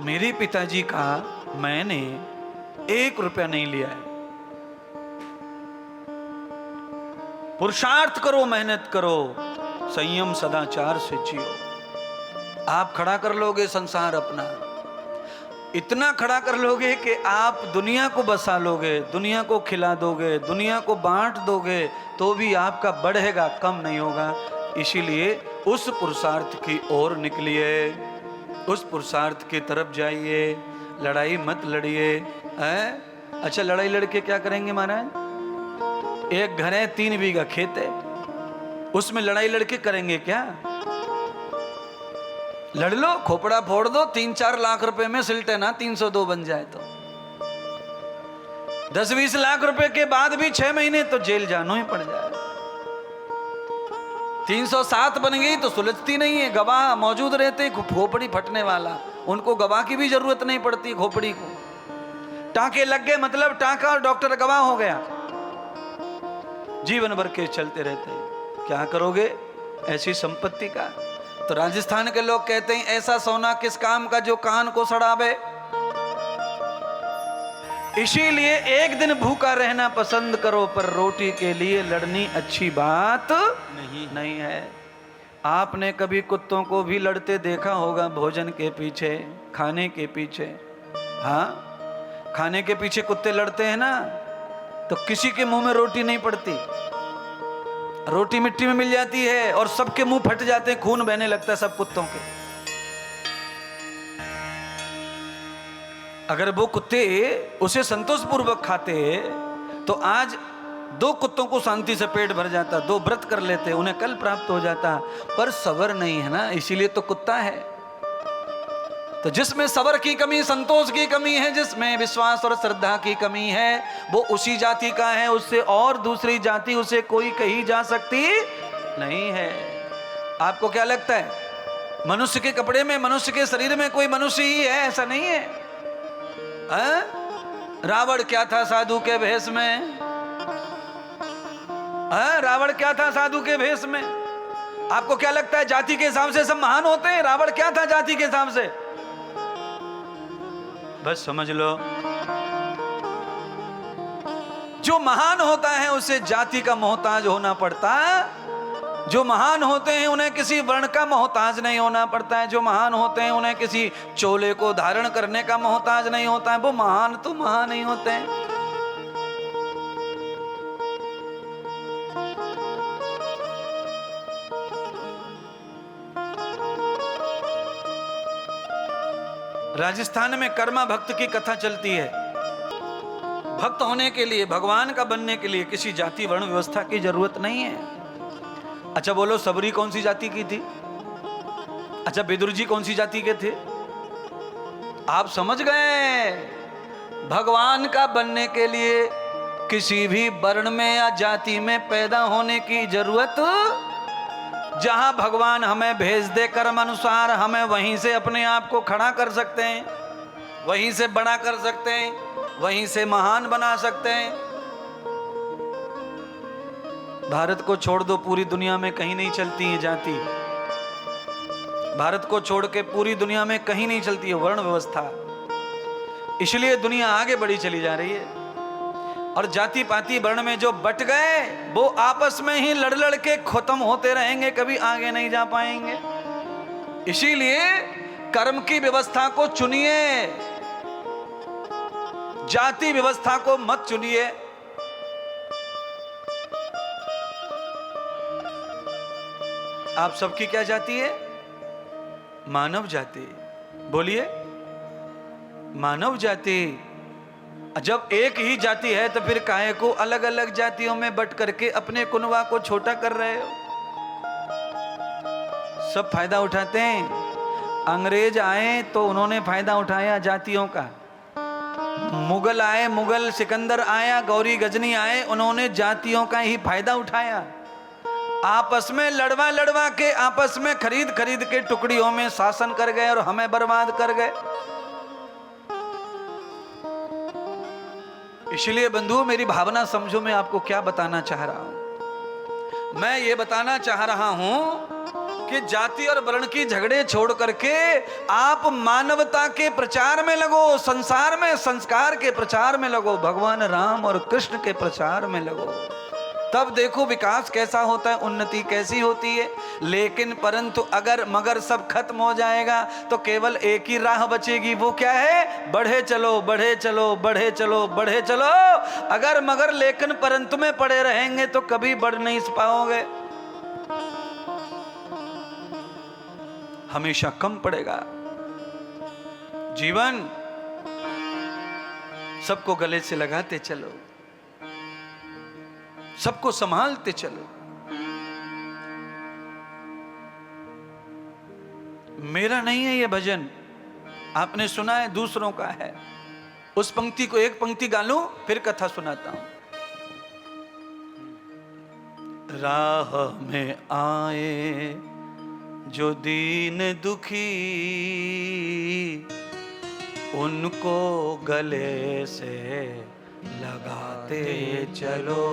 मेरे पिताजी का मैंने 1 रुपया नहीं लिया है। पुरुषार्थ करो, मेहनत करो, संयम सदाचार से जियो। आप खड़ा कर लोगे संसार अपना, इतना खड़ा कर लोगे कि आप दुनिया को बसा लोगे, दुनिया को खिला दोगे, दुनिया को बांट दोगे, तो भी आपका बढ़ेगा, कम नहीं होगा। इसीलिए उस पुरुषार्थ की ओर निकलिए, उस पुरुषार्थ की तरफ जाइए। लड़ाई मत लड़िए। अच्छा, लड़ाई लड़के क्या करेंगे महाराज? एक घर है, 3 बीघा खेत है, उसमें लड़ाई लड़के करेंगे क्या? लड़ लो, खोपड़ा फोड़ दो, 3-4 लाख रुपए में सिलटे ना 302 बन जाए तो 10-20 लाख रुपए के बाद भी 6 महीने तो जेल जाना ही पड़ जाए। 307 बन गई तो सुलझती नहीं है, गवाह मौजूद रहते, खोपड़ी फटने वाला, उनको गवाह की भी जरूरत नहीं पड़ती। खोपड़ी को टांके लग गए, मतलब टांका और डॉक्टर गवाह हो गया, जीवन भर केस चलते रहते हैं। क्या करोगे ऐसी संपत्ति का? तो राजस्थान के लोग कहते हैं, ऐसा सोना किस काम का जो कान को सड़ावे। इसीलिए एक दिन भूखा रहना पसंद करो, पर रोटी के लिए लड़नी अच्छी बात नहीं है। आपने कभी कुत्तों को भी लड़ते देखा होगा, भोजन के पीछे, खाने के पीछे। हाँ, खाने के पीछे कुत्ते लड़ते हैं ना, तो किसी के मुंह में रोटी नहीं पड़ती, रोटी मिट्टी में मिल जाती है और सबके मुंह फट जाते हैं, खून बहने लगता है सब कुत्तों के। अगर वो कुत्ते उसे संतोषपूर्वक खाते तो आज 2 कुत्तों को शांति से पेट भर जाता, 2 व्रत कर लेते, उन्हें कल प्राप्त हो जाता। पर सबर नहीं है ना, इसीलिए तो कुत्ता है। तो जिसमें सबर की कमी, संतोष की कमी है, जिसमें विश्वास और श्रद्धा की कमी है, वो उसी जाति का है, उससे और दूसरी जाति उसे कोई कही जा सकती नहीं है। आपको क्या लगता है, मनुष्य के कपड़े में, मनुष्य के शरीर में कोई मनुष्य ही है? ऐसा नहीं है। रावण क्या था साधु के भेष में? रावण क्या था साधु के भेष में? आपको क्या लगता है जाति के हिसाब से सब महान होते हैं? रावण क्या था जाति के हिसाब से? बस समझ लो, जो महान होता है उसे जाति का मोहताज होना पड़ता है। जो महान होते हैं उन्हें किसी वर्ण का मोहताज नहीं होना पड़ता है। जो महान होते हैं उन्हें किसी चोले को धारण करने का मोहताज नहीं होता है। वो महान तो महान ही होते हैं। राजस्थान में कर्मा भक्त की कथा चलती है। भक्त होने के लिए, भगवान का बनने के लिए किसी जाति वर्ण व्यवस्था की जरूरत नहीं है। अच्छा बोलो, सबरी कौन सी जाति की थी? अच्छा, विदुर जी कौन सी जाति के थे? आप समझ गए, भगवान का बनने के लिए किसी भी वर्ण में या जाति में पैदा होने की जरूरत, जहां भगवान हमें भेज दे कर्म अनुसार, हमें वहीं से अपने आप को खड़ा कर सकते हैं, वहीं से बड़ा कर सकते हैं, वहीं से महान बना सकते हैं। भारत को छोड़ दो, पूरी दुनिया में कहीं नहीं चलती है जाति। भारत को छोड़ के पूरी दुनिया में कहीं नहीं चलती है वर्ण व्यवस्था। इसलिए दुनिया आगे बढ़ी चली जा रही है। और जाति पाति वर्ण में जो बट गए, वो आपस में ही लड़ लड़ के खत्म होते रहेंगे, कभी आगे नहीं जा पाएंगे। इसीलिए कर्म की व्यवस्था को चुनिए, जाति व्यवस्था को मत चुनिए। आप सबकी क्या जाति है? मानव जाति। बोलिए, मानव जाति। जब एक ही जाति है तो फिर काहे को अलग अलग जातियों में बट करके अपने कुनवा को छोटा कर रहे हो? सब फायदा उठाते हैं। अंग्रेज आए तो उन्होंने फायदा उठाया जातियों का। मुगल आए, मुगल सिकंदर आया, गौरी गजनी आए, उन्होंने जातियों का ही फायदा उठाया। आपस में लड़वा लड़वा के, आपस में खरीद खरीद के टुकड़ियों में शासन कर गए और हमें बर्बाद कर गए। इसलिए बंधु, मेरी भावना समझो, मैं आपको क्या बताना चाह रहा हूं। मैं ये बताना चाह रहा हूं कि जाति और वर्ण की झगड़े छोड़ करके आप मानवता के प्रचार में लगो, संसार में संस्कार के प्रचार में लगो, भगवान राम और कृष्ण के प्रचार में लगो। तब देखो विकास कैसा होता है, उन्नति कैसी होती है। लेकिन परंतु अगर मगर सब खत्म हो जाएगा तो केवल एक ही राह बचेगी, वो क्या है? बढ़े चलो, बढ़े चलो, बढ़े चलो, बढ़े चलो। अगर मगर लेकिन परंतु में पड़े रहेंगे तो कभी बढ़ नहीं पाओगे, हमेशा कम पड़ेगा जीवन। सबको गले से लगाते चलो, सबको संभालते चलो। मेरा नहीं है ये भजन, आपने सुना है, दूसरों का है। उस पंक्ति को एक पंक्ति गा लूं फिर कथा सुनाता हूं। राह में आए जो दीन दुखी, उनको गले से लगाते चलो।